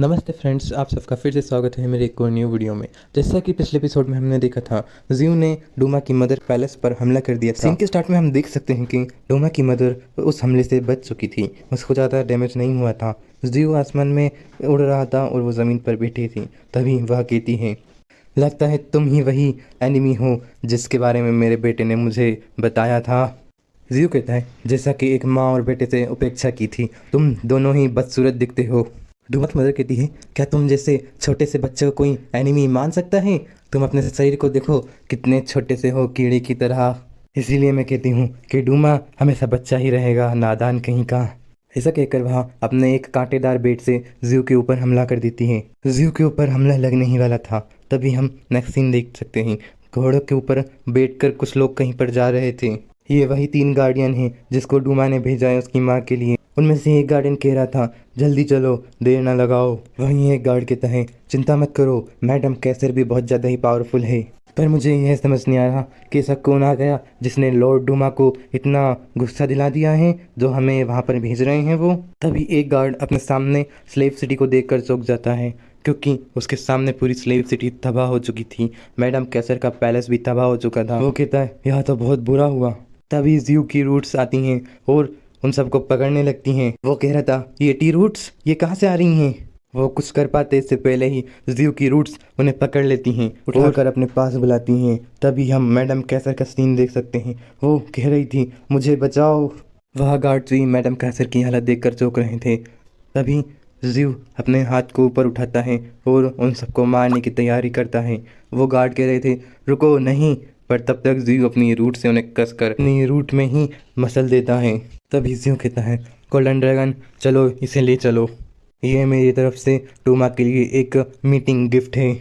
नमस्ते फ्रेंड्स, आप सबका फिर से स्वागत है मेरे एक और न्यू वीडियो में। जैसा कि पिछले एपिसोड में हमने देखा था, जियो ने डूमा की मदर पैलेस पर हमला कर दिया था। सीन के स्टार्ट में हम देख सकते हैं कि डूमा की मदर उस हमले से बच चुकी थी, उसको ज़्यादा डैमेज नहीं हुआ था। जियो आसमान में उड़ रहा था और वो ज़मीन पर बैठी थी। तभी वह कहती है, लगता है तुम ही वही एनिमी हो जिसके बारे में मेरे बेटे ने मुझे बताया था। जियो कहता है, जैसा कि एक माँ और बेटे से उपेक्षा की थी, तुम दोनों ही बदसूरत दिखते हो। डूमा की मदर कहती है, क्या तुम जैसे छोटे से बच्चे को कोई एनिमी मान सकता है? तुम अपने शरीर को देखो, कितने छोटे से हो, कीड़े की तरह। इसीलिए मैं कहती हूँ कि डूमा हमेशा बच्चा ही रहेगा, नादान कहीं का। ऐसा कहकर वह अपने एक कांटेदार बेट से जियो के ऊपर हमला कर देती है। जियो के ऊपर हमला लगने ही वाला था, तभी हम नेक्स्ट सीन देख सकते हैं। घोड़ों के ऊपर बैठकर कुछ लोग कहीं पर जा रहे थे। ये वही 3 गार्डियन हैं जिसको डूमा ने भेजा है उसकी माँ के लिए। उनमें से एक गार्डियन कह रहा था, जल्दी चलो, देर ना लगाओ। वहीं एक गार्ड कहता है, चिंता मत करो, मैडम कैसर भी बहुत ज़्यादा ही पावरफुल है। पर मुझे यह समझ नहीं आ रहा कि ऐसा कौन आ गया जिसने लॉर्ड डूमा को इतना गुस्सा दिला दिया है जो हमें वहाँ पर भेज रहे हैं वो। तभी एक गार्ड अपने सामने स्लेव सिटी को देखकर चौंक जाता है, क्योंकि उसके सामने पूरी स्लेव सिटी तबाह हो चुकी थी। मैडम कैसर का पैलेस भी तबाह हो चुका था। वो कहता है, यह तो बहुत बुरा हुआ। तभी जियो की रूट्स आती हैं और उन सबको पकड़ने लगती हैं। वो कह रहा था, ये टी रूट्स ये कहाँ से आ रही हैं? वो कुछ कर पाते इससे पहले ही जियो की रूट्स उन्हें पकड़ लेती हैं, उठाकर अपने पास बुलाती हैं। तभी हम मैडम कैसर का सीन देख सकते हैं। वो कह रही थी, मुझे बचाओ। वह गार्ड्स भी मैडम कैसर की हालत देखकर चौंक रहे थे। तभी जियो अपने हाथ को ऊपर उठाता है और उन सबको मारने की तैयारी करता है। वो गार्ड कह रहे थे, रुको नहीं, पर तब तक जियो अपनी रूट से उन्हें कसकर अपनी रूट में ही मसल देता है। तभी जियो कहता है, गोल्डन ड्रैगन चलो, इसे ले चलो, ये मेरी तरफ से डूमा के लिए एक मीटिंग गिफ्ट है।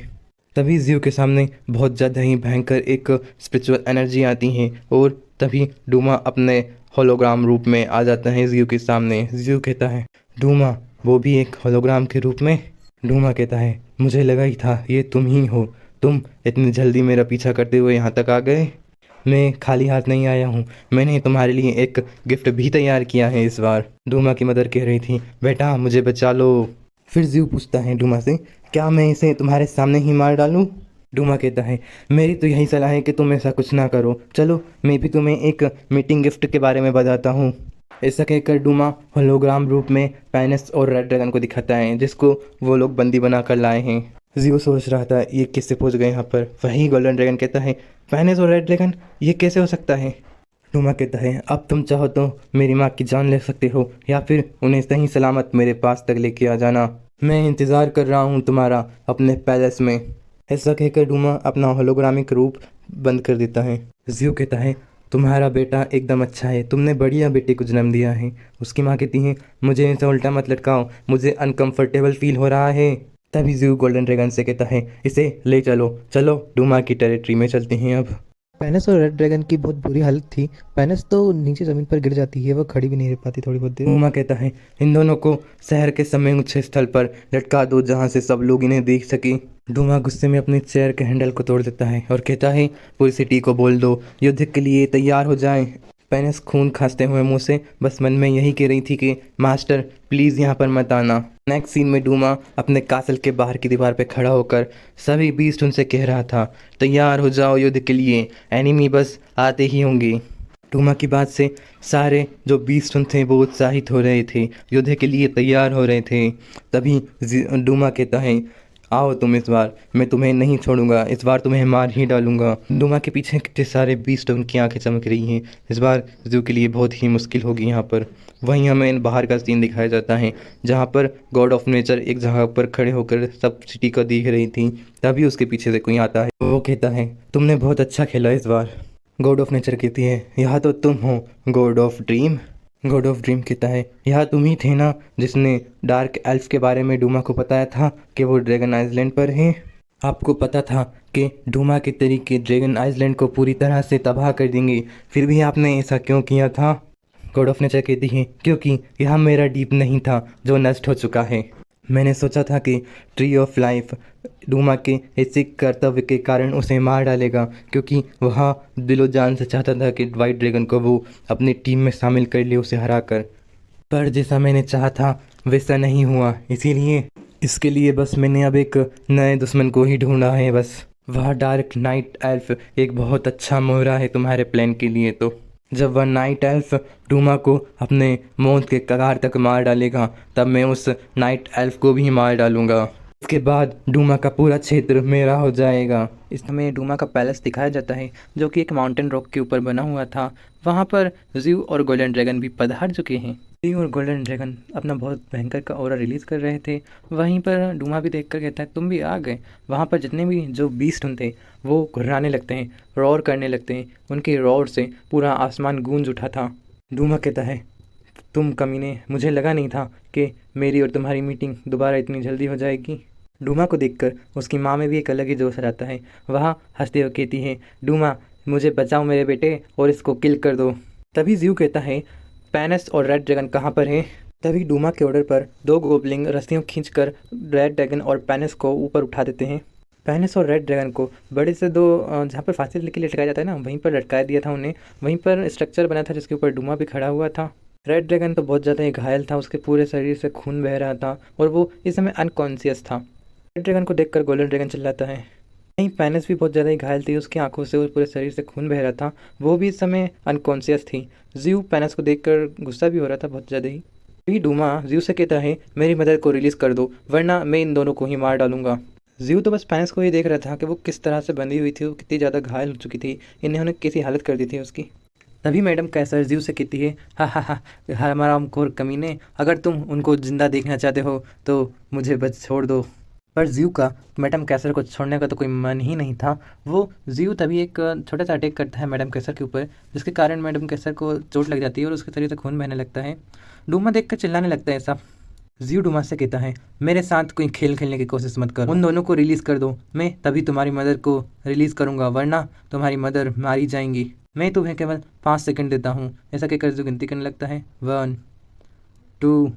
तभी जियो के सामने बहुत ज़्यादा ही भयंकर एक स्पिरिचुअल एनर्जी आती है और तभी डूमा अपने होलोग्राम रूप में आ जाता है जियो के सामने। जियो कहता है, डूमा, वो भी एक होलोग्राम के रूप में? डूमा कहता है, मुझे लगा ही था ये तुम ही हो। तुम इतनी जल्दी मेरा पीछा करते हुए यहाँ तक आ गए। मैं खाली हाथ नहीं आया हूँ, मैंने तुम्हारे लिए एक गिफ्ट भी तैयार किया है इस बार। डूमा की मदर कह रही थी, बेटा मुझे बचा लो। फिर जियो पूछता है डूमा से, क्या मैं इसे तुम्हारे सामने ही मार डालूं? डूमा कहता है, मेरी तो यही सलाह है कि तुम ऐसा कुछ ना करो। चलो मैं भी तुम्हें एक मीटिंग गिफ्ट के बारे में बताता हूँ। ऐसा कहकर डूमा होलोग्राम रूप में पैनस और रेड ड्रैगन को दिखाता है, जिसको वो लोग बंदी बना कर लाए हैं। जियो सोच रहा था, ये किससे पहुंच गए यहाँ पर। वही गोल्डन ड्रैगन कहता है, पैनस और रेड ड्रैगन, ये कैसे हो सकता है? डूमा कहता है, अब तुम चाहो तो मेरी माँ की जान ले सकते हो या फिर उन्हें सही सलामत मेरे पास तक लेके आ जाना। मैं इंतज़ार कर रहा हूँ तुम्हारा अपने पैलेस में। ऐसा कहकर डूमा अपना होलोग्रामिक रूप बंद कर देता है। जियो कहता है, तुम्हारा बेटा एकदम अच्छा है, तुमने बढ़िया बेटे को जन्म दिया है। उसकी माँ कहती है, मुझे ऐसा उल्टा मत लटकाओ, मुझे अनकंफर्टेबल फील हो रहा है। तभी जियो गोल्डन ड्रैगन से कहता है, इसे ले चलो, चलो डूमा की टेरिटरी में चलते हैं अब। पैनस और रेड ड्रैगन की बहुत बुरी हालत थी। पैनस तो नीचे ज़मीन पर गिर जाती है, वह खड़ी भी नहीं रह पाती थोड़ी बहुत देर। डूमा कहता है, इन दोनों को शहर के समय ऊंचे स्थल पर लटका दो जहां से सब लोग इन्हें देख सके। डूमा गुस्से में अपने चेयर के हैंडल को तोड़ देता है और कहता है, पूरी सिटी को बोल दो युद्ध के लिए तैयार हो जाएं। पैनस खून खांसते हुए मुंह से बस मन में यही कह रही थी कि मास्टर प्लीज़ यहाँ पर मत आना। नेक्स्ट सीन में डूमा अपने कासल के बाहर की दीवार पर खड़ा होकर सभी बीस्ट उनसे कह रहा था, तैयार हो जाओ युद्ध के लिए, एनिमी बस आते ही होंगे। डूमा की बात से सारे जो बीस्ट थे वो उत्साहित हो रहे थे, युद्ध के लिए तैयार हो रहे थे। तभी डूमा कहता है, आओ तुम, इस बार मैं तुम्हें नहीं छोड़ूंगा, इस बार तुम्हें मार ही डालूंगा। डूमा के पीछे कितने सारे बीस्ट, उनकी आंखें चमक रही हैं। इस बार जियो के लिए बहुत ही मुश्किल होगी यहाँ पर। वहीं हमें बाहर का सीन दिखाया जाता है जहाँ पर गॉड ऑफ नेचर एक जगह पर खड़े होकर सब सिटी को देख रही थी। तभी उसके पीछे से कोई आता है, वो कहता है, तुमने बहुत अच्छा खेला इस बार। गॉड ऑफ नेचर कहती है, यहाँ तो तुम हो God of dream. God of dream कहता है, यह तुम ही थे ना जिसने डार्क एल्फ के बारे में डूमा को बताया था कि वो ड्रैगन आइलैंड पर हैं। आपको पता था कि डूमा के तरीके ड्रैगन आइलैंड को पूरी तरह से तबाह कर देंगे, फिर भी आपने ऐसा क्यों किया था? गॉड ऑफ नेचर कहती है, क्योंकि यह मेरा डीप नहीं था जो नष्ट हो चुका है। मैंने सोचा था कि ट्री ऑफ लाइफ डूमा के ऐसे कर्तव्य के कारण उसे मार डालेगा, क्योंकि वह दिलो जान से चाहता था कि वाइट ड्रैगन को वो अपनी टीम में शामिल कर ले, उसे हराकर। पर जैसा मैंने चाहा था वैसा नहीं हुआ, इसीलिए इसके लिए बस मैंने अब एक नए दुश्मन को ही ढूंढा है बस। वह डार्क नाइट एल्फ एक बहुत अच्छा मोहरा है तुम्हारे प्लान के लिए। तो जब वह नाइट एल्फ डूमा को अपने मौत के कगार तक मार डालेगा तब मैं उस नाइट एल्फ को भी मार डालूंगा। इसके बाद डूमा का पूरा क्षेत्र मेरा हो जाएगा। इस समय डूमा का पैलेस दिखाया जाता है जो कि एक माउंटेन रॉक के ऊपर बना हुआ था। वहाँ पर ज़्यू और गोल्डन ड्रैगन भी पधार चुके हैं। ज़्यू और गोल्डन ड्रैगन अपना बहुत भयंकर का ऑरा रिलीज़ कर रहे थे। वहीं पर डूमा भी देखकर कहता है तुम भी आ गए। वहाँ पर जितने भी जो बीस्ट होते वो घुर्राने लगते हैं, रॉर करने लगते हैं। उनके रॉर से पूरा आसमान गूंज उठा था। डूमा कहता है तुम कमीने, मुझे लगा नहीं था कि मेरी और तुम्हारी मीटिंग दोबारा इतनी जल्दी हो जाएगी। डूमा को देखकर उसकी माँ में भी एक अलग ही जोश आ जाता है। वह हंसते हुए कहती है डूमा मुझे बचाओ मेरे बेटे और इसको किल कर दो। तभी ज़्यू कहता है पैनस और रेड ड्रैगन कहाँ पर हैं। तभी डूमा के ऑर्डर पर दो गोबलिंग रस्सियों खींचकर रेड ड्रैगन और पैनस को ऊपर उठा देते हैं। पैनस और रेड ड्रैगन को बड़े से दो जहाँ पर फांसी के लिए लटकाया जाता है ना, वहीं पर लटका दिया था उन्हें। वहीं पर स्ट्रक्चर बना था जिसके ऊपर डूमा भी खड़ा हुआ था। रेड ड्रैगन तो बहुत ज़्यादा ही घायल था, उसके पूरे शरीर से खून बह रहा था और वो इस समय अनकॉन्शियस था। रेड ड्रैगन को देखकर गोल्डन ड्रैगन चिल्लाता है। वहीं पैनस भी बहुत ज़्यादा ही घायल थी, उसकी आंखों से और पूरे शरीर से खून बह रहा था, वो भी इस समय अनकॉन्शियस थी। ज़्यू पैनस को देखकर गुस्सा भी हो रहा था बहुत ज़्यादा ही। अभी डूमा ज़्यू से कहता है मेरी मदद को रिलीज़ कर दो वरना मैं इन दोनों को ही मार डालूंगा। ज़्यू तो बस पैनस को ही देख रहा था कि वो किस तरह से बंधी हुई थी, वो कितनी ज़्यादा घायल हो चुकी थी, इन्होंने कैसी हालत कर दी थी उसकी। तभी मैडम कैसर ज़्यू से कहती है हा हा हा हमारा हमखोर कमीने, अगर तुम उनको जिंदा देखना चाहते हो तो मुझे बस छोड़ दो। पर ज़्यू का मैडम कैसर को छोड़ने का तो कोई मन ही नहीं था। वो ज़्यू तभी एक छोटा सा अटैक करता है मैडम कैसर के ऊपर, जिसके कारण मैडम कैसर को चोट लग जाती है और उसके शरीर से खून बहने लगता है। डूमा देखकर चिल्लाने लगता है सब। ज़्यू डूमा से कहता है मेरे साथ कोई खेल खेलने की कोशिश मत करो, उन दोनों को रिलीज़ कर दो, मैं तभी तुम्हारी मदर को रिलीज़ करूँगा वरना तुम्हारी मदर मारी जाएंगी। मैं तुम्हें केवल 5 सेकंड देता हूँ। ऐसा कहकर ज़्यू गिनती करने लगता है 1 2।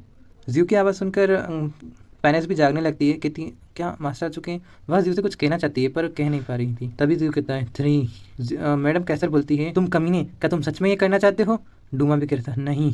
ज़्यू की आवाज़ सुनकर पैनस भी जागने लगती है, कहती है क्या मास्टर आ चुके हैं। वह ज़्यू से कुछ कहना चाहती है पर कह नहीं पा रही थी। तभी ज़्यू कहता है 3। मैडम कैसर बोलती है तुम कमीने, क्या तुम सच में ये करना चाहते हो। डूमा भी कहता है नहीं।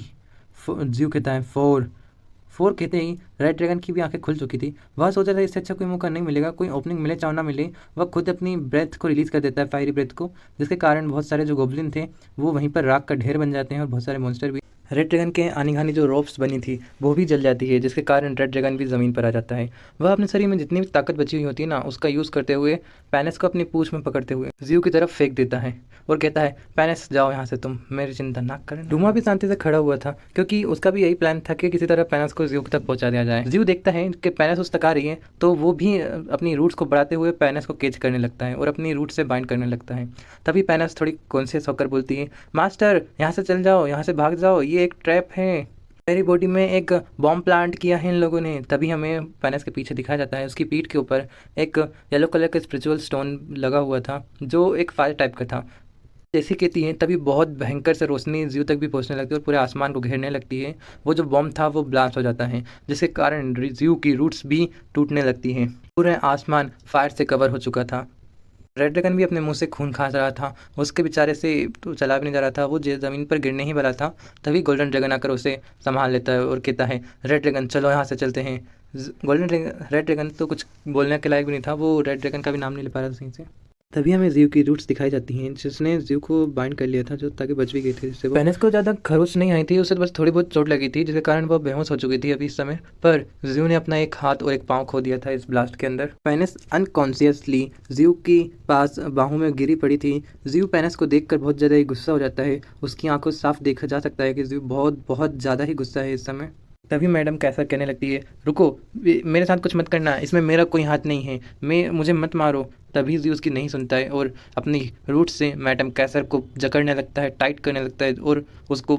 ज़्यू कहता है 4 कहते ही रेड ड्रैगन की भी आंखें खुल चुकी थी। वह सोचा था इससे अच्छा कोई मौका नहीं मिलेगा, कोई ओपनिंग मिले चाहे ना मिले। वह खुद अपनी ब्रेथ को रिलीज़ कर देता है, फायरी ब्रेथ को, जिसके कारण बहुत सारे जो गोबलिन थे वो वहीं पर राख का ढेर बन जाते हैं और बहुत सारे मॉन्स्टर भी। रेड ड्रैगन के आनी घानी जो रोप्स बनी थी वो भी जल जाती है, जिसके कारण रेड ड्रैगन भी ज़मीन पर आ जाता है। वह अपने शरीर में जितनी भी ताकत बची हुई होती है ना, उसका यूज़ करते हुए पैनस को अपनी पूंछ में पकड़ते हुए ज़्यू की तरफ फेंक देता है और कहता है पैनस जाओ यहाँ से, तुम मेरी चिंता ना करें। डूमा भी शांति से खड़ा हुआ था क्योंकि उसका भी यही प्लान था कि किसी तरह पैनस को ज़्यू तक पहुँचा दिया जाए। ज़्यू देखता है कि पैनस उस तक आ रही है तो वो भी अपनी रूट्स को बढ़ाते हुए पैनस को कैच करने लगता है और अपनी रूट से बाइंड करने लगता है। तभी पैनस थोड़ी कॉन्शियस होकर बोलती है मास्टर यहाँ से चल जाओ, यहाँ से भाग जाओ, ये एक ट्रैप है, मेरी बॉडी में एक बॉम्ब प्लांट किया है इन लोगों ने। तभी हमें पैनस के पीछे दिखाया जाता है, उसकी पीठ के ऊपर एक येलो कलर का स्पिरिचुअल स्टोन लगा हुआ था जो एक फायर टाइप का था। जैसे कहती है तभी बहुत भयंकर से रोशनी ज़्यू तक भी पहुंचने लगती है और पूरे आसमान को घेरने लगती है। वो जो बॉम्ब था वो ब्लास्ट हो जाता है, जिसके कारण ज़्यू की रूट्स भी टूटने लगती हैं। पूरे आसमान फायर से कवर हो चुका था। रेड ड्रैगन भी अपने मुंह से खून खा रहा था, उसके बेचारे से तो चला भी नहीं जा रहा था, वो ज़मीन पर गिरने ही वाला था। तभी गोल्डन ड्रैगन आकर उसे संभाल लेता है और कहता है रेड ड्रैगन चलो यहाँ से चलते हैं। रेड ड्रैगन तो कुछ बोलने के लायक भी नहीं था, वो रेड ड्रैगन का भी नाम नहीं ले पा रहा था सही से। तभी हमें ज़्यू की रूट्स दिखाई जाती हैं जिसने ज़्यू को बाइंड कर लिया था, जो ताकि बच भी गई थी जिससे। पैनस को ज़्यादा खरोच नहीं आई थी, उसे बस थोड़ी बहुत चोट लगी थी जिसके कारण वो बेहोश हो चुकी थी अभी इस समय। पर ज़्यू ने अपना एक हाथ और एक पाँव खो दिया था इस ब्लास्ट के अंदर। पैनस अनकॉन्शियसली ज़्यू के पास बाहों में गिरी पड़ी थी। ज़्यू पैनस को देखकर बहुत ज़्यादा ही गुस्सा हो जाता है, उसकी आंखों से साफ देखा जा सकता है कि ज़्यू बहुत बहुत ज़्यादा ही गुस्सा है इस समय। तभी मैडम कैसर कहने लगती है रुको, मेरे साथ कुछ मत करना, इसमें मेरा कोई हाथ नहीं है, मुझे मत मारो। तभी ज़्यू उसकी नहीं सुनता है और अपनी रूट से मैडम कैसर को जकड़ने लगता है, टाइट करने लगता है और उसको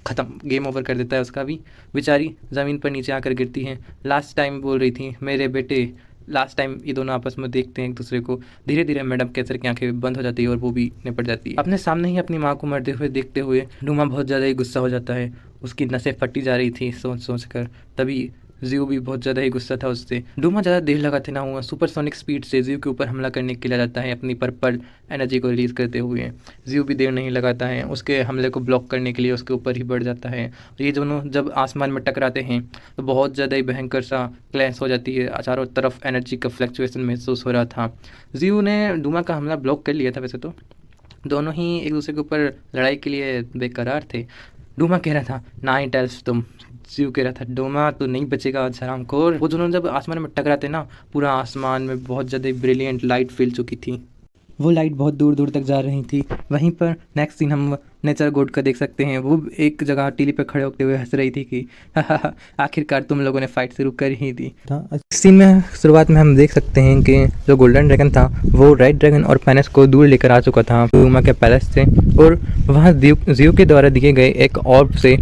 ख़त्म, गेम ओवर कर देता है उसका भी। बेचारी ज़मीन पर नीचे आकर गिरती हैं। लास्ट टाइम बोल रही थी मेरे बेटे, लास्ट टाइम ये दोनों आपस में देखते हैं एक दूसरे को। धीरे धीरे मैडम कैसर की आंखें बंद हो जाती है और वो भी निपट जाती है। अपने सामने ही अपनी माँ को मरते हुए देखते हुए डूमा बहुत ज़्यादा ही गुस्सा हो जाता है, उसकी नसें फटी जा रही थी सोच सोच कर। तभी जीव भी बहुत ज़्यादा ही गुस्सा था उससे। डूमा ज़्यादा देर लगाते ना हुआ सुपरसोनिक स्पीड से जीव के ऊपर हमला करने के लिए आ जाता है अपनी पर्पल एनर्जी को रिलीज़ करते हुए। जीव भी देर नहीं लगाता है, उसके हमले को ब्लॉक करने के लिए उसके ऊपर ही बढ़ जाता है। ये दोनों जब आसमान में टकराते हैं तो बहुत ज़्यादा ही भयंकर सा क्लैश हो जाती है। चारों तरफ एनर्जी का फ्लक्चुएशन महसूस हो रहा था। जीव ने डूमा का हमला ब्लॉक कर लिया था। वैसे तो दोनों ही एक दूसरे के ऊपर लड़ाई के लिए बेकरार थे। डूमा कह रहा था नाइट एल्फ तुम, जीव कह रहा था डोमा तो नहीं बचेगा आज हरामखोर। वो दोनों जब आसमान में टकराते ना, पूरा आसमान में बहुत ज़्यादा ब्रिलियंट लाइट फैल चुकी थी। वो लाइट बहुत दूर दूर तक जा रही थी। वहीं पर नेक्स्ट सीन हम नेचर गोड का देख सकते हैं। वो एक जगह टीली पे खड़े होते हुए हंस रही थी कि आखिरकार तुम लोगों ने फाइट शुरू कर ही दी। इस सीन में शुरुआत में हम देख सकते हैं कि जो गोल्डन ड्रैगन था वो रेड ड्रैगन और पेनिस को दूर लेकर आ चुका था डूमा के पैलेस से, और वहाँ जीव के द्वारा दिए गए एक ऑर्ब से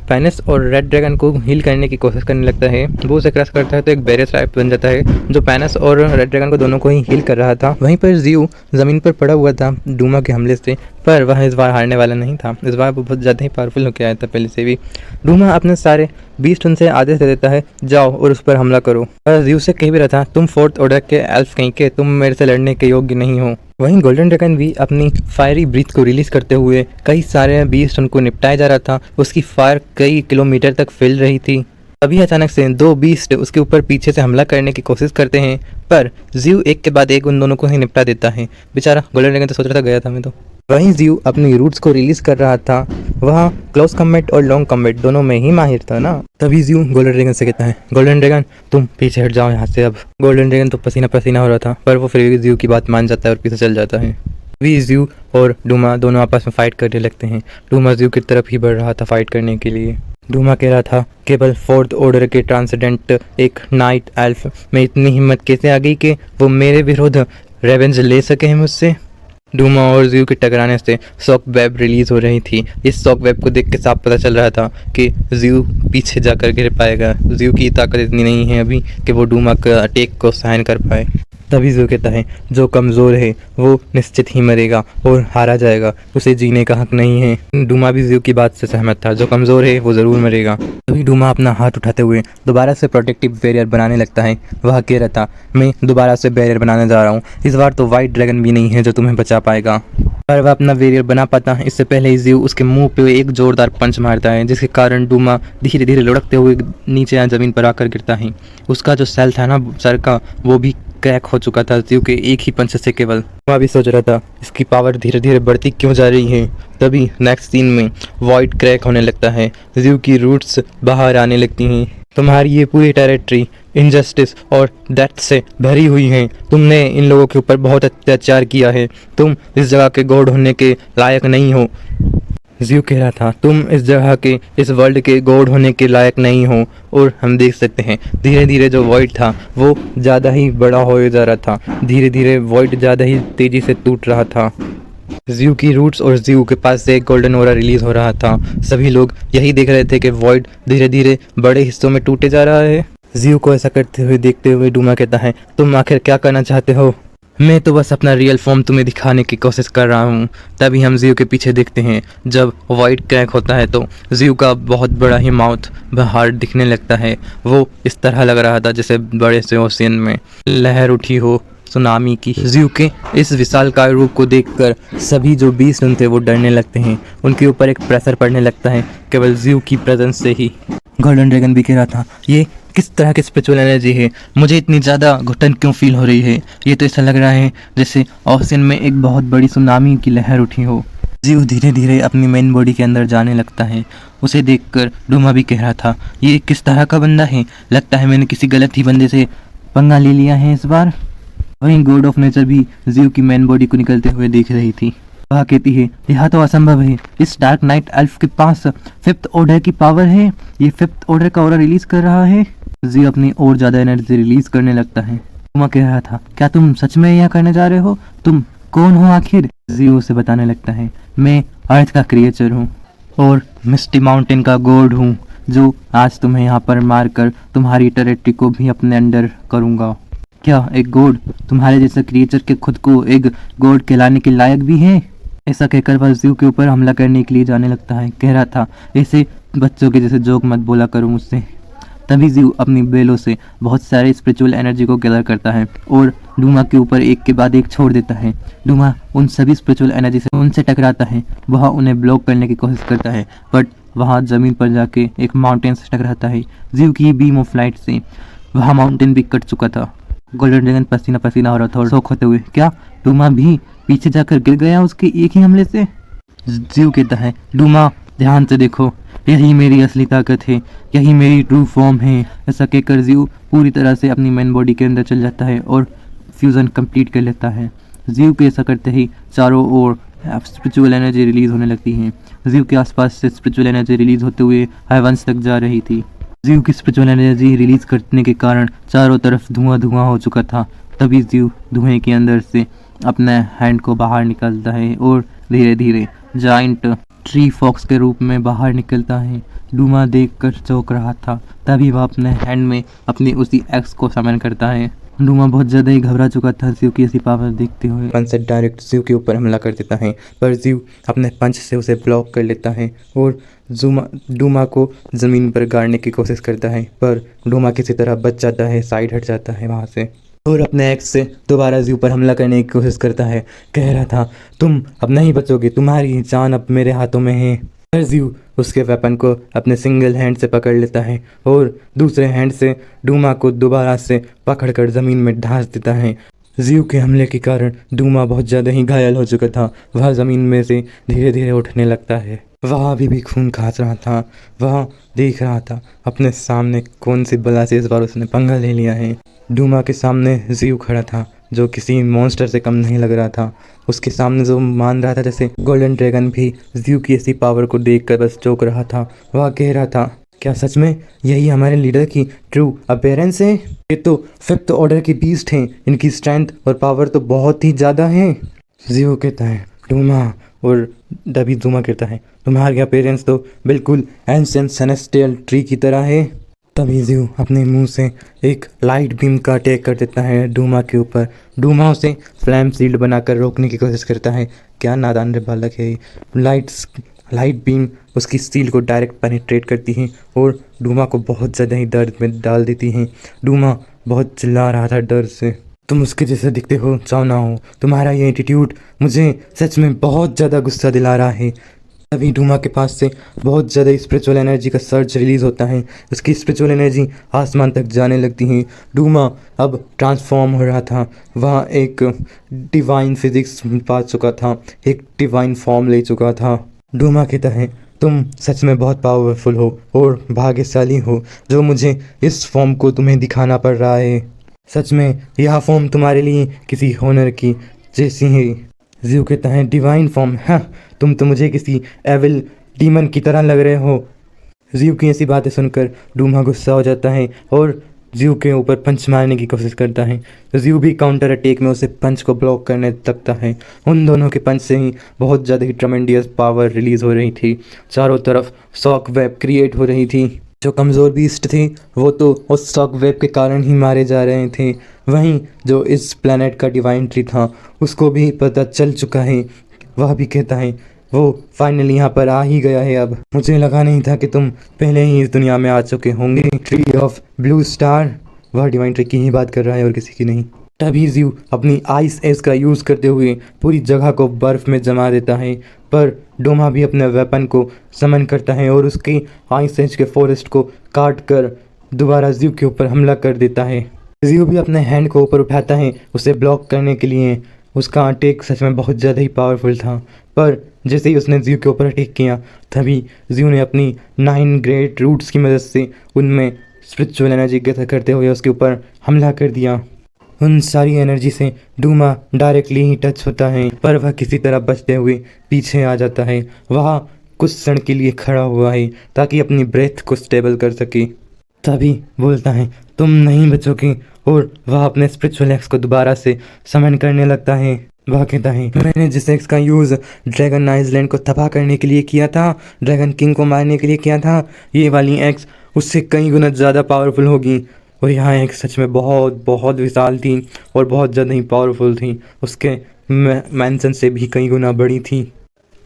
पेनिस और रेड ड्रैगन को हील करने की कोशिश करने लगता है। वो उसे क्रश करता है तो एक बैरियर टाइप बन जाता है जो पेनिस और रेड ड्रैगन को दोनों को ही हील कर रहा था। वहीं पर जीव ज़मीन पर पड़ा हुआ था डूमा के हमले से, पर वह इस बार हारने वाला नहीं था। इस बार वो बहुत ज़्यादा ही पावरफुल होकर आया था पहले से भी। डूमा अपने सारे 20 टन से आदेश दे देता है जाओ और उस पर हमला करो। और जीव से कह भी रहा था तुम 4th ऑर्डर के एल्फ कहीं के, तुम मेरे से लड़ने के योग्य नहीं हो। वहीं गोल्डन ड्रैगन भी अपनी फायरी ब्रीथ को रिलीज करते हुए कई सारे 20 टन को निपटाया जा रहा था। उसकी फायर कई किलोमीटर तक फैल रही थी। तभी अचानक से 2 बीस्ट उसके ऊपर पीछे से हमला करने की कोशिश करते हैं, पर जीव एक के बाद एक उन दोनों को ही निपटा देता है। बेचारा गोल्डन ड्रैगन तो सोच रहा था गया था मैं तो। वहीं जीव अपनी रूट्स को रिलीज कर रहा था। वह क्लोज कम्बैट और लॉन्ग कम्बैट दोनों में ही माहिर था ना। तभी जीव गोल्डन ड्रैगन से कहता है गोल्डन ड्रैगन तुम पीछे हट जाओ यहाँ से अब। गोल्डन ड्रैगन तो पसीना पसीना हो रहा था, पर वो फिर भी जीव की बात मान जाता है और पीछे चल जाता है। तभी जीव और डूमा दोनों आपस में फाइट करने लगते हैं। डूमा जीव की तरफ ही बढ़ रहा था फाइट करने के लिए। डूमा कह रहा था केवल 4th ऑर्डर के ट्रांसेंडेंट एक नाइट एल्फ में इतनी हिम्मत कैसे आ गई कि वो मेरे विरुद्ध रेवेंज ले सके हैं मुझसे। डूमा और जीव के टकराने से शॉक वेब रिलीज हो रही थी। इस शॉक वेब को देख के साफ पता चल रहा था कि जीव पीछे जाकर गिर पाएगा। जीव की ताकत इतनी नहीं है अभी कि वो डूमा का अटैक को सहन कर पाए। तभी जीव कहता है जो कमज़ोर है वो निश्चित ही मरेगा और हारा जाएगा, उसे जीने का हक नहीं है। डूमा भी जीव की बात से सहमत था, जो कमज़ोर है वो ज़रूर मरेगा। तभी डूमा अपना हाथ उठाते हुए दोबारा से प्रोटेक्टिव बैरियर बनाने लगता है। वह कह रहा था मैं दोबारा से बैरियर बनाने जा रहा हूँ, इस बार तो वाइट ड्रैगन भी नहीं है जो तुम्हें बचा पाएगा। पर वह अपना बैरियर बना पाता है इससे पहले ही जीव उसके मुंह पे एक जोरदार पंच मारता है, जिसके कारण डूमा धीरे धीरे लुढ़कते हुए नीचे ज़मीन पर आकर गिरता है। उसका जो सेल था ना सर का, वो भी क्रैक हो चुका था जीव के एक ही पंच से केवल। वह भी सोच रहा था इसकी पावर धीरे धीरे बढ़ती क्यों जा रही है। तभी नेक्स्ट सीन में वॉइड क्रैक होने लगता है, जीव की रूट्स बाहर आने लगती हैं। तुम्हारी ये पूरी टेरिटरी इनजस्टिस और डेथ से भरी हुई है। तुमने इन लोगों के ऊपर बहुत अत्याचार किया है। तुम इस जगह के गॉड होने के लायक नहीं हो। जीव कह रहा था तुम इस जगह के, इस वर्ल्ड के गॉड होने के लायक नहीं हो। और हम देख सकते हैं धीरे धीरे जो वॉइड था वो ज़्यादा ही बड़ा हो जा रहा था। धीरे धीरे वॉइड ज़्यादा ही तेज़ी से टूट रहा था। जीव की रूट्स और जीव के पास से एक गोल्डन ओरा रिलीज हो रहा था। सभी लोग यही देख रहे थे कि वॉइड धीरे धीरे बड़े हिस्सों में टूटे जा रहा है। जीव को ऐसा करते हुए देखते हुए डूमा कहता है तुम आखिर क्या करना चाहते हो। मैं तो बस अपना रियल फॉर्म तुम्हें दिखाने की कोशिश कर रहा हूँ। तभी हम जीव के पीछे देखते हैं जब वाइट क्रैक होता है तो जीव का बहुत बड़ा ही माउथ बाहर दिखने लगता है। वो इस तरह लग रहा था जैसे बड़े से ओशियन में लहर उठी हो सुनामी की। जीव के इस विशालकाय रूप को देखकर सभी जो 20 जन थे वो डरने लगते हैं। उनके ऊपर एक प्रेशर पड़ने लगता है केवल जीव की प्रेजेंस से ही। गोल्डन ड्रैगन भी कह रहा था ये किस तरह की स्पिरिचुअल एनर्जी है, मुझे इतनी ज़्यादा घुटन क्यों फील हो रही है। ये तो ऐसा लग रहा है जैसे ओशियन में एक बहुत बड़ी सुनामी की लहर उठी हो। जीव धीरे धीरे अपनी मेन बॉडी के अंदर जाने लगता है। उसे देखकर डूमा भी कह रहा था ये किस तरह का बंदा है, लगता है मैंने किसी गलत ही बंदे से पंगा ले लिया है इस बार। वहीं गॉड ऑफ नेचर भी जीव की मेन बॉडी को निकलते हुए देख रही थी। वह कहती है यह तो असंभव है, इस डार्क नाइट एल्फ के पास 5th ऑर्डर की पावर है, ये 5th ऑर्डर का ऑरा रिलीज कर रहा है। जीव अपनी और ज्यादा एनर्जी रिलीज करने लगता है। डूमा कह रहा था क्या तुम सच में यह करने जा रहे हो, तुम कौन हो आखिर। जीव उसे बताने लगता है मैं अर्थ का क्रिएचर हूँ और मिस्टी माउंटेन का गॉड हूँ, जो आज तुम्हें यहाँ पर मारकर तुम्हारी टेरिटरी को भी अपने अंडर करूँगा। क्या एक गॉड तुम्हारे जैसे क्रिएचर के खुद को एक गॉड कहलाने के लायक भी है। ऐसा कहकर वह जीव के ऊपर हमला करने के लिए जाने लगता है। कह रहा था ऐसे बच्चों के जैसे जोक मत बोला करो मुझसे, तभी जीव अपनी बेलों से बहुत सारे स्पिरिचुअल एनर्जी को गैदर करता है और डूमा के ऊपर एक के बाद एक छोड़ देता है। डूमा उन सभी स्पिरिचुअल एनर्जी से उनसे टकराता है, वह उन्हें ब्लॉक करने की कोशिश करता है, बट वहाँ ज़मीन पर जाके एक माउंटेन से टकराता है। जीव की बीम ऑफ लाइट से वह माउंटेन भी कट चुका था। गोल्डन ड्रैगन पसीना पसीना हो रहा था और शौक होते हुए, क्या डूमा भी पीछे जाकर गिर गया उसके एक ही हमले से? जीव कहता है, डूमा ध्यान से देखो, यही मेरी असली ताकत है, यही मेरी ट्रू फॉर्म है। ऐसा कहकर जीव पूरी तरह से अपनी मेन बॉडी के अंदर चल जाता है और फ्यूज़न कंप्लीट कर लेता है। जीव के ऐसा करते ही चारों ओर स्पिरिचुअल एनर्जी रिलीज होने लगती है। जीव के आसपास से स्पिरिचुअल एनर्जी रिलीज होते हुए हेवंस तक जा रही थी। जीव की स्पिरिचुअल एनर्जी रिलीज करने के कारण चारों तरफ धुआं धुआं हो चुका था। तभी जीव धुएं के अंदर से अपने हैंड को बाहर निकालता है और धीरे धीरे जाइंट ट्री फॉक्स के रूप में बाहर निकलता है। डूमा देखकर चौंक रहा था, तभी वह अपने हैंड में अपनी उसी एक्स को समन करता है। डूमा बहुत ज़्यादा ही घबरा चुका था जीव की ऐसी पावर देखते हुए। पंच से डायरेक्ट जीव के ऊपर हमला कर देता है, पर जीव अपने पंच से उसे ब्लॉक कर लेता है और डूमा को ज़मीन पर गाड़ने की कोशिश करता है, पर डूमा किसी तरह बच जाता है, साइड हट जाता है वहाँ से और अपने एक्स से दोबारा जीव पर हमला करने की कोशिश करता है। कह रहा था, तुम अब नहीं बचोगे, तुम्हारी जान अब मेरे हाथों में है। पर जीव उसके वेपन को अपने सिंगल हैंड से पकड़ लेता है और दूसरे हैंड से डूमा को दोबारा से पकड़कर ज़मीन में धंस देता है। जीव के हमले के कारण डूमा बहुत ज़्यादा ही घायल हो चुका था। वह ज़मीन में से धीरे धीरे उठने लगता है। वह अभी भी खून खास रहा था। वह देख रहा था अपने सामने कौन सी बला से इस बार उसने पंगा ले लिया है। डूमा के सामने जीव खड़ा था, जो किसी मॉन्स्टर से कम नहीं लग रहा था। उसके सामने जो मान रहा था जैसे गोल्डन ड्रैगन भी जीव की ऐसी पावर को देखकर बस चौंक रहा था। वह कह रहा था, क्या सच में यही हमारे लीडर की ट्रू अपीयरेंस है? ये तो 5th ऑर्डर के बीस्ट हैं, इनकी स्ट्रेंथ और पावर तो बहुत ही ज़्यादा है। जीव कहता है, डूमा, और तभी डूमा कहता है, तुम्हारी अपीयरेंस तो बिल्कुल एंशिएंट सेलेस्टियल ट्री की तरह है। तभी जीव अपने मुंह से एक लाइट बीम का अटैक कर देता है डूमा के ऊपर। डूमा उसे फ्लैम शील्ड बनाकर रोकने की कोशिश करता है। क्या नादान रे बालक है। लाइट बीम उसकी स्टील को डायरेक्ट पेनिट्रेट करती है और डूमा को बहुत ज़्यादा ही दर्द में डाल देती है। डूमा बहुत चिल्ला रहा था डर से। तुम उसके जैसे दिखते हो, चाहो ना हो, तुम्हारा ये एटीट्यूड मुझे सच में बहुत ज़्यादा गुस्सा दिला रहा है। तभी डूमा के पास से बहुत ज़्यादा स्पिरिचुअल एनर्जी का सर्ज रिलीज़ होता है। उसकी स्पिरिचुअल एनर्जी आसमान तक जाने लगती है। डूमा अब ट्रांसफॉर्म हो रहा था। वह एक डिवाइन फिजिक्स पा चुका था, एक डिवाइन फॉर्म ले चुका था। डूमा कहता है, तुम सच में बहुत पावरफुल हो और भाग्यशाली हो जो मुझे इस फॉर्म को तुम्हें दिखाना पड़ रहा है। सच में यह फॉर्म तुम्हारे लिए किसी होनर की जैसी है। जीव कहता है, डिवाइन फॉर्म? हाँ, तुम तो मुझे किसी एविल डीमन की तरह लग रहे हो। जीव की ऐसी बातें सुनकर डूमा गुस्सा हो जाता है और जीव के ऊपर पंच मारने की कोशिश करता है। तो जीव भी काउंटर अटैक में उसे पंच को ब्लॉक करने लगता है। उन दोनों के पंच से ही बहुत ज़्यादा ही ट्रमेंडियस पावर रिलीज़ हो रही थी। चारों तरफ शॉक वेव क्रिएट हो रही थी। जो कमज़ोर बीस्ट थे वो तो उस शॉक वेव के कारण ही मारे जा रहे थे। वहीं जो इस प्लेनेट का डिवाइन ट्री था उसको भी पता चल चुका है। वह भी कहता है, वो फाइनली यहाँ पर आ ही गया है। अब मुझे लगा नहीं था कि तुम पहले ही इस दुनिया में आ चुके होंगे। ट्री ऑफ ब्लू स्टार, वह डिवाइन ट्री की ही बात कर रहा है और किसी की नहीं। तभी जीव अपनी आइस एज का यूज़ करते हुए पूरी जगह को बर्फ़ में जमा देता है, पर डोमा भी अपने वेपन को समन करता है और उसकी आइस एज के फॉरेस्ट को काट कर दोबारा जीव के ऊपर हमला कर देता है। जीव भी अपने हैंड को ऊपर उठाता है उसे ब्लॉक करने के लिए। उसका अटैक सच में बहुत ज़्यादा ही पावरफुल था, पर जैसे ही उसने जीव के ऊपर अटैक किया तभी जीव ने अपनी 9 ग्रेट रूट्स की मदद से उनमें स्पिरिचुअल एनर्जी गैदर करते हुए उसके ऊपर हमला कर दिया। उन सारी एनर्जी से डूमा डायरेक्टली ही टच होता है, पर वह किसी तरह बचते हुए पीछे आ जाता है। वह कुछ क्षण के लिए खड़ा हुआ है ताकि अपनी ब्रेथ को स्टेबल कर सके। तभी बोलता है, तुम नहीं बचोगे, और वह अपने स्पिरिचुअल एक्स को दोबारा से समन करने लगता है। वह कहता है, मैंने जिस एक्स का यूज़ ड्रैगन आइलैंड को तबाह करने के लिए किया था, ड्रैगन किंग को मारने के लिए किया था, ये वाली एक्स उससे कई गुना ज़्यादा पावरफुल होगी। और यहाँ एक सच में बहुत बहुत विशाल थी और बहुत ज़्यादा ही पावरफुल थी, उसके मैंसन से भी कई गुना बड़ी थी।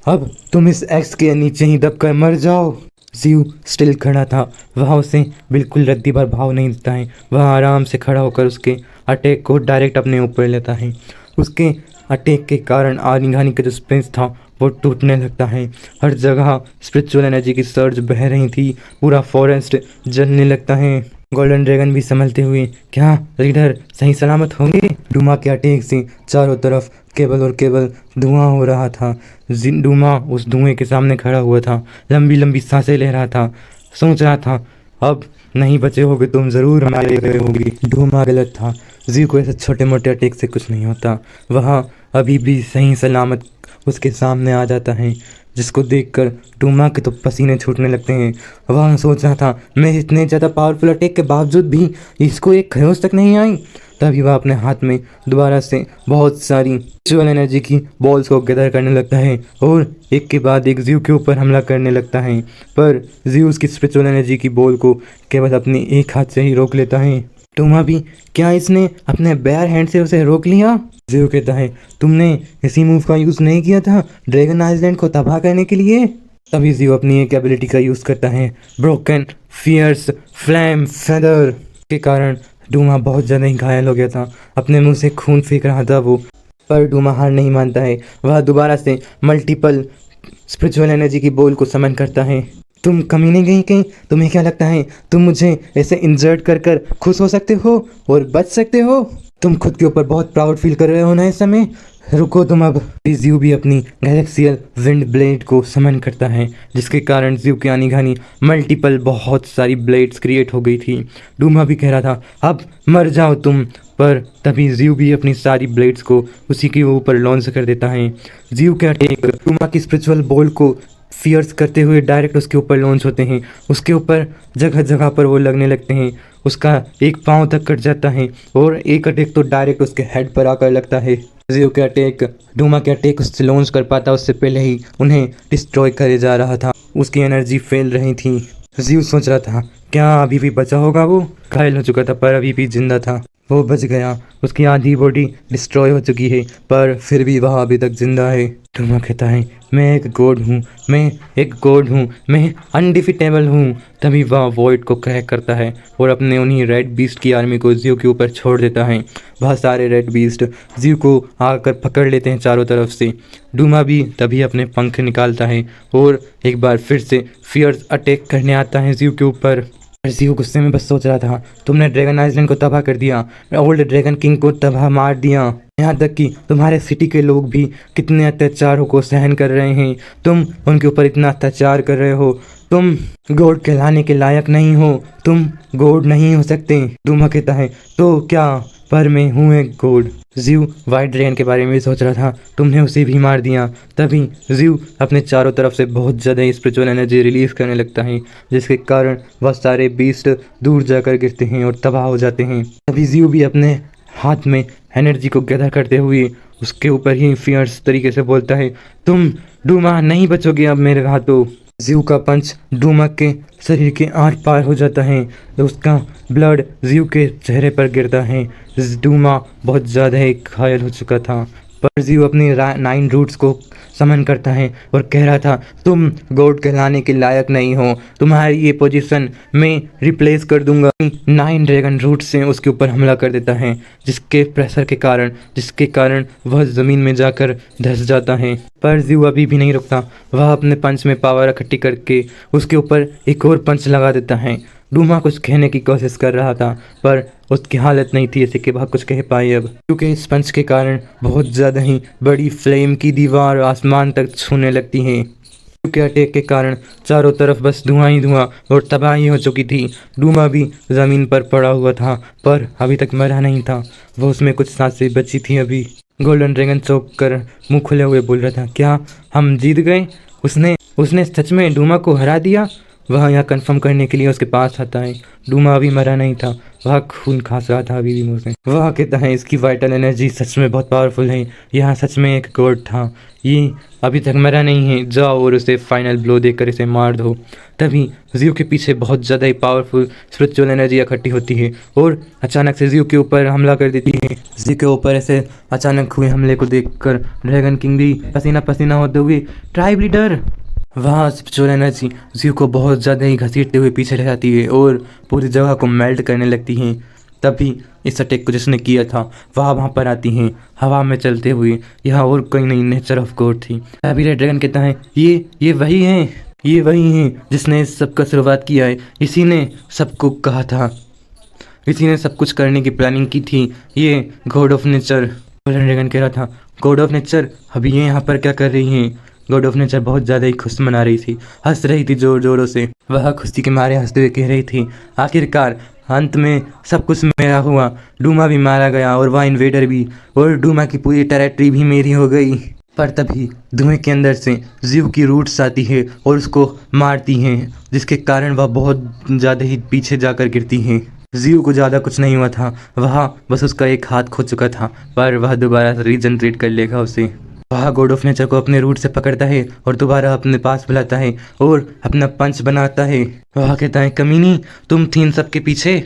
अब तुम इस एक्स के नीचे ही दबकर मर जाओ। जीव स्टिल खड़ा था। वह उसे बिल्कुल रद्दी भर भाव नहीं देता है। वह आराम से खड़ा होकर उसके अटैक को डायरेक्ट अपने ऊपर लेता है। उसके अटैक के कारण आनिघानी का जो स्पेस था वो टूटने लगता है। हर जगह स्पिरिचुअल एनर्जी की सर्ज बह रही थी। पूरा फॉरेस्ट जलने लगता है। गोल्डन ड्रैगन भी संभलते हुए, क्या लीडर सही सलामत होंगे? डूमा के अटैक से चारों तरफ केवल और केवल धुआं हो रहा था। डूमा उस धुएं के सामने खड़ा हुआ था, लंबी लंबी सांसें ले रहा था, सोच रहा था अब नहीं बचे होगे तुम, ज़रूर मारे गए होगे। डूमा गलत था। जीव को ऐसे छोटे मोटे अटैक से कुछ नहीं होता। वह अभी भी सही सलामत उसके सामने आ जाता है, जिसको देखकर डूमा के तो पसीने छूटने लगते हैं। वह सोच रहा था मैं इतने ज़्यादा पावरफुल अटैक के बावजूद भी इसको एक खरोच तक नहीं आई। तभी वह अपने हाथ में दोबारा से बहुत सारी स्पिरिचुअल एनर्जी की बॉल्स को गैदर करने लगता है और एक के बाद एक जीव के ऊपर हमला करने लगता है। पर जीव उसकी स्पिरिचुअल एनर्जी की बॉल को केवल अपने एक हाथ से ही रोक लेता है। डूमा भी, क्या इसने अपने बेयर हैंड से उसे रोक लिया? जीव कहता है तुमने इसी मूव का यूज़ नहीं किया था ड्रैगन आइलैंड को तबाह करने के लिए? तभी जीव अपनी एक एबिलिटी का यूज़ करता है, ब्रोकन फियर्स फ्लेम फेदर के कारण डूमा बहुत ज़्यादा ही घायल हो गया था। अपने मुंह से खून फेंक रहा था वो। पर डूमा हार नहीं मानता है। वह दोबारा से मल्टीपल स्पिरिचुअल एनर्जी की बॉल को समन करता है। तुम कमीने गई कहीं, तुम्हें क्या लगता है तुम मुझे ऐसे इंजर्ट कर कर खुश हो सकते हो और बच सकते हो? तुम खुद के ऊपर बहुत प्राउड फील कर रहे हो ना इस समय? रुको तुम अब। जीव भी अपनी गैलेक्सियल विंड ब्लेड को समन करता है, जिसके कारण जीव की आनी-घानी मल्टीपल बहुत सारी ब्लेड्स क्रिएट हो गई थी। डूमा भी कह रहा था अब मर जाओ तुम, पर तभी जीव भी अपनी सारी ब्लेड्स को उसी के ऊपर लॉन्च कर देता है। जीव के अटैक डूमा की स्पिरिचुअल बॉल को फियर्स करते हुए डायरेक्ट उसके ऊपर लॉन्च होते हैं। उसके ऊपर जगह जगह पर वो लगने लगते हैं। उसका एक पाँव तक कट जाता है और एक अटैक तो डायरेक्ट उसके हेड पर आकर लगता है। जीव के अटैक डूमा के अटैक उससे लॉन्च कर पाता उससे पहले ही उन्हें डिस्ट्रॉय करे जा रहा था। उसकी एनर्जी फेल रही थी। जीव सोच रहा था क्या अभी भी बचा होगा? वो घायल हो चुका था पर अभी भी जिंदा था। वो बच गया। उसकी आधी बॉडी डिस्ट्रॉय हो चुकी है पर फिर भी वह अभी तक जिंदा है। डूमा कहता है मैं एक गॉड हूँ, मैं एक गॉड हूँ, मैं अनडिफिटेबल हूँ। तभी वह वॉइड को क्रैक करता है और अपने उन्हीं रेड बीस्ट की आर्मी को जीव के ऊपर छोड़ देता है। वह सारे रेड बीस्ट जीव को आकर पकड़ लेते हैं चारों तरफ से। डूमा भी तभी अपने पंख निकालता है और एक बार फिर से फियर्स अटैक करने आता है जीव के ऊपर। जीव गुस्से में बस सोच रहा था तुमने ड्रैगन आइलैंड को तबाह कर दिया, ओल्ड ड्रैगन किंग को तबाह मार दिया, यहाँ तक कि तुम्हारे सिटी के लोग भी कितने अत्याचारों को सहन कर रहे हैं। तुम उनके ऊपर इतना अत्याचार कर रहे हो। तुम गॉड कहलाने के लायक नहीं हो। तुम गॉड नहीं हो सकते। डूमा कहता है तो क्या, पर मैं हूँ एक गॉड। जीव वाइट ड्रैगन के बारे में भी सोच रहा था, तुमने उसे भी मार दिया। तभी जीव अपने चारों तरफ से बहुत ज़्यादा स्पिरिचुअल एनर्जी रिलीज करने लगता है, जिसके कारण वह सारे बीस्ट दूर जाकर गिरते हैं और तबाह हो जाते हैं। तभी जीव भी अपने हाथ में एनर्जी को गैदर करते हुए उसके ऊपर ही फियर्स तरीके से बोलता है तुम डूमा नहीं बचोगे अब मेरे हाथों। जीव का पंच डूमा के शरीर के आर पार हो जाता है। उसका ब्लड जीव के चेहरे पर गिरता है। डूमा बहुत ज़्यादा ही घायल हो चुका था पर जीव अपनी 9 रूट्स को समन करता है और कह रहा था तुम गॉड कहलाने के लायक नहीं हो। तुम्हारी ये पोजीशन मैं रिप्लेस कर दूंगा। 9 ड्रैगन रूट से उसके ऊपर हमला कर देता है, जिसके प्रेशर के कारण वह ज़मीन में जाकर धंस जाता है। पर जीव अभी भी नहीं रुकता। वह अपने पंच में पावर इकट्ठी करके उसके ऊपर एक और पंच लगा देता है। डूमा कुछ कहने की कोशिश कर रहा था पर उसकी हालत नहीं थी ऐसे कि वह कुछ कह पाए अब, क्योंकि इस पंच के कारण बहुत ज़्यादा ही बड़ी फ्लेम की दीवार आसमान तक छूने लगती है। क्योंकि अटैक के कारण चारों तरफ बस धुआं ही धुआं और तबाही हो चुकी थी। डूमा भी ज़मीन पर पड़ा हुआ था पर अभी तक मरा नहीं था। वह उसमें कुछ सांसें बची थी अभी। गोल्डन ड्रैगन चौंक कर मुँह खुले हुए बोल रहा था क्या हम जीत गए? उसने सच में डूमा को हरा दिया? वह यहाँ कंफर्म करने के लिए उसके पास आता है। डूमा अभी मरा नहीं था, वह खून खास रहा था अभी भी मुँह से। वह कहता है इसकी वाइटल एनर्जी सच में बहुत पावरफुल है, यहाँ सच में एक गॉड था, ये अभी तक मरा नहीं है, जाओ और उसे फाइनल ब्लो देकर इसे मार दो। तभी जीव के पीछे बहुत ज़्यादा ही पावरफुल स्पिरिचुअल एनर्जी इकट्ठी होती है और अचानक से जीव के ऊपर हमला कर देती है। जीव के ऊपर ऐसे अचानक हुए हमले को देखकर ड्रैगन किंग भी पसीना पसीना होते हुए ट्राइब लीडर वहाँ स्पिरिचुअल एनर्जी ज़ियो को बहुत ज़्यादा ही घसीटते हुए पीछे ले जाती है और पूरी जगह को मेल्ट करने लगती हैं। तभी इस अटैक को जिसने किया था वहाँ पर आती हैं हवा में चलते हुए। यहाँ और कोई नहीं, नेचर ऑफ गॉड थी। अभी रेड ड्रैगन कहता है ये वही हैं, ये वही हैं जिसने इस सब का शुरुआत किया है। इसी ने सबको कहा था, इसी ने सब कुछ करने की प्लानिंग की थी। ये God of nature. Golden dragon कह रहा था, गॉड ऑफ नेचर अभी ये यहाँ पर क्या कर रही हैं? गॉड ऑफ नेचर बहुत ज़्यादा ही खुश मना रही थी, हंस रही थी जोर जोरों से। वह खुशी के मारे हंसते हुए कह रही थी, आखिरकार अंत में सब कुछ मेरा हुआ। डूमा भी मारा गया और वह इन्वेडर भी, और डूमा की पूरी टेरिटरी भी मेरी हो गई। पर तभी धुएं के अंदर से ज़ियो की रूट्स आती है और उसको मारती हैं, जिसके कारण वह बहुत ज़्यादा ही पीछे जाकर गिरती हैं। ज़ियो को ज़्यादा कुछ नहीं हुआ था, वह बस उसका एक हाथ खो चुका था, पर वह दोबारा रीजनरेट कर लेगा उसे। वह गॉड ऑफ नेचर को अपने रूट से पकड़ता है और दोबारा अपने पास बुलाता है और अपना पंच बनाता है। वह कहता है, कमीनी तुम थी इन सबके पीछे,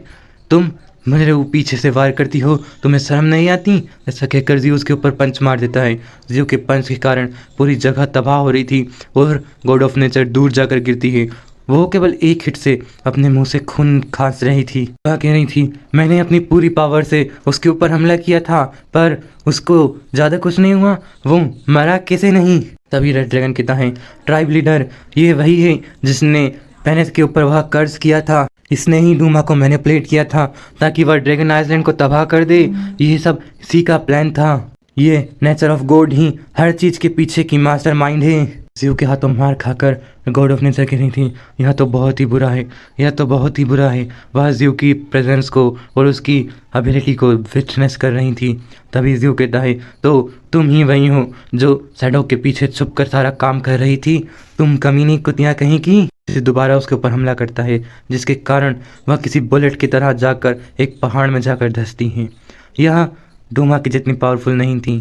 तुम मेरे पीछे से वार करती हो, तुम्हें शर्म नहीं आती? ऐसा कहकर ज़ियो उसके ऊपर पंच मार देता है। ज़ियो के पंच के कारण पूरी जगह तबाह हो रही थी और गॉड ऑफ नेचर दूर जाकर गिरती है। वो केवल एक हिट से अपने मुंह से खून खांस रही थी। वह कह रही थी, मैंने अपनी पूरी पावर से उसके ऊपर हमला किया था, पर उसको ज़्यादा कुछ नहीं हुआ, वो मरा कैसे नहीं? तभी रेड ड्रैगन कहता है, ट्राइब लीडर ये वही है जिसने पेनिस के ऊपर वह कर्ज किया था। इसने ही डूमा को मैनिपुलेट किया था ताकि वह ड्रैगन आइलैंड को तबाह कर दे। ये सब इसी का प्लान था। ये नेचर ऑफ गॉड ही हर चीज़ के पीछे की मास्टर माइंड है। ज़ियो के हाथों मार खाकर गॉड ऑफ नेचर कह रही थी, यह तो बहुत ही बुरा है, यह तो बहुत ही बुरा है। वह ज़ियो की प्रेजेंस को और उसकी एबिलिटी को विटनेस कर रही थी। तभी ज़ियो कहता है, तो तुम ही वही हो जो शैडो के पीछे छुप कर सारा काम कर रही थी, तुम कमीनी कुतियाँ कहीं की। इसे दोबारा उसके ऊपर हमला करता है, जिसके कारण वह किसी बुलेट की तरह जाकर एक पहाड़ में जाकर धंसती हैं। यह डूमा की जितनी पावरफुल नहीं थी।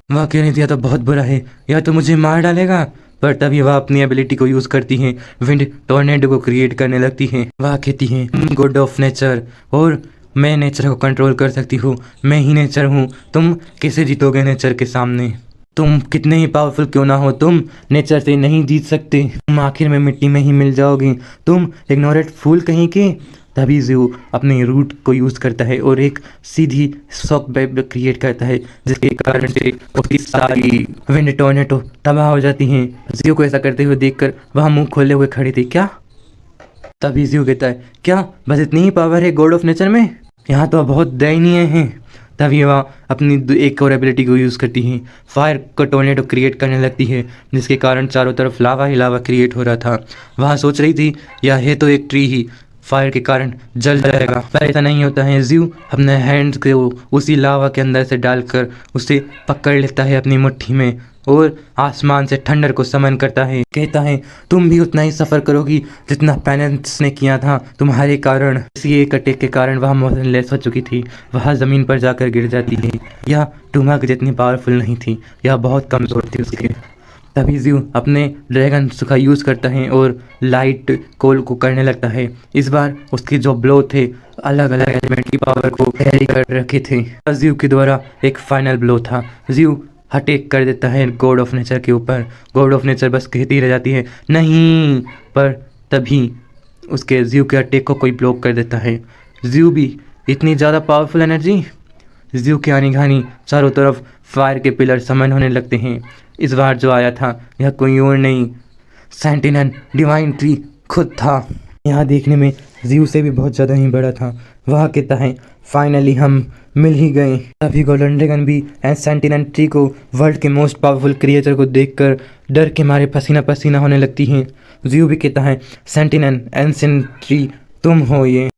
वह कह रही थी, यह तो बहुत बुरा है, यह तो मुझे मार डालेगा। पर तभी वह अपनी एबिलिटी को यूज़ करती हैं, विंड टॉर्नेडो को क्रिएट करने लगती हैं। वह कहती हैं, गॉड ऑफ नेचर और मैं नेचर को कंट्रोल कर सकती हूँ, मैं ही नेचर हूँ, तुम कैसे जीतोगे नेचर के सामने? तुम कितने ही पावरफुल क्यों ना हो, तुम नेचर से नहीं जीत सकते, तुम आखिर में मिट्टी में ही मिल जाओगे, तुम इग्नोरेट फूल कहीं के। तभी ज़ियो अपने रूट को यूज़ करता है और एक सीधी शॉक वेव क्रिएट करता है, जिसके कारण से उसकी सारी विंड टॉर्नेडो तबाह हो जाती हैं। ज़ियो को ऐसा करते हुए देखकर वह मुंह खोले हुए खड़ी थी। क्या? तभी ज़ियो कहता है, क्या बस इतनी ही पावर है गॉड ऑफ नेचर में? यहाँ तो बहुत दयनीय हैं। तभी वह अपनी एक और एबिलिटी को यूज़ करती है, फायर का टॉर्नेडो क्रिएट करने लगती है, जिसके कारण चारों तरफ लावा ही लावा क्रिएट हो रहा था। वह सोच रही थी, यह है तो एक ट्री ही, फायर के कारण जल जाएगा, पर ऐसा नहीं होता है। ज़ियो अपने हैंड्स को उसी लावा के अंदर से डालकर उसे पकड़ लेता है अपनी मुट्ठी में और आसमान से थंडर को समन करता है। कहता है, तुम भी उतना ही सफ़र करोगी जितना पेनिस ने किया था तुम्हारे कारण। इसी एक अटैक के कारण वह मोशनलेस हो चुकी थी, वह ज़मीन पर जाकर गिर जाती है। यह डूमा की जितनी पावरफुल नहीं थी, यह बहुत कमज़ोर थी उसके। तभी ज़ियो अपने ड्रैगन का यूज़ करता है और लाइट कोल को करने लगता है। इस बार उसके जो ब्लो थे अलग अलग एलिमेंट की पावर को कैरी कर रखे थे। ज़ियो के द्वारा एक फाइनल ब्लो था। ज़ियो अटैक कर देता है गॉड ऑफ नेचर के ऊपर। गॉड ऑफ नेचर बस कहती रह जाती है, नहीं, पर तभी उसके ज़ियो के अटैक को कोई ब्लॉक कर देता है। ज़ियो भी इतनी ज़्यादा पावरफुल एनर्जी। ज़ियो के आनी घानी चारों तरफ फायर के पिलर समन होने लगते हैं। इस बार जो आया था यह कोई और नहीं, सेंटिनल डिवाइन ट्री खुद था। यहाँ देखने में ज़ियो से भी बहुत ज़्यादा ही बड़ा था। वह कहता है, फाइनली हम मिल ही गए। तभी गोल्डन ड्रैगन भी सेंटिनल ट्री को, वर्ल्ड के मोस्ट पावरफुल क्रिएचर को देखकर डर के मारे पसीना पसीना होने लगती हैं। ज़ियो भी कहता है, सेंटिनल एंशिएंट ट्री तुम हो ये।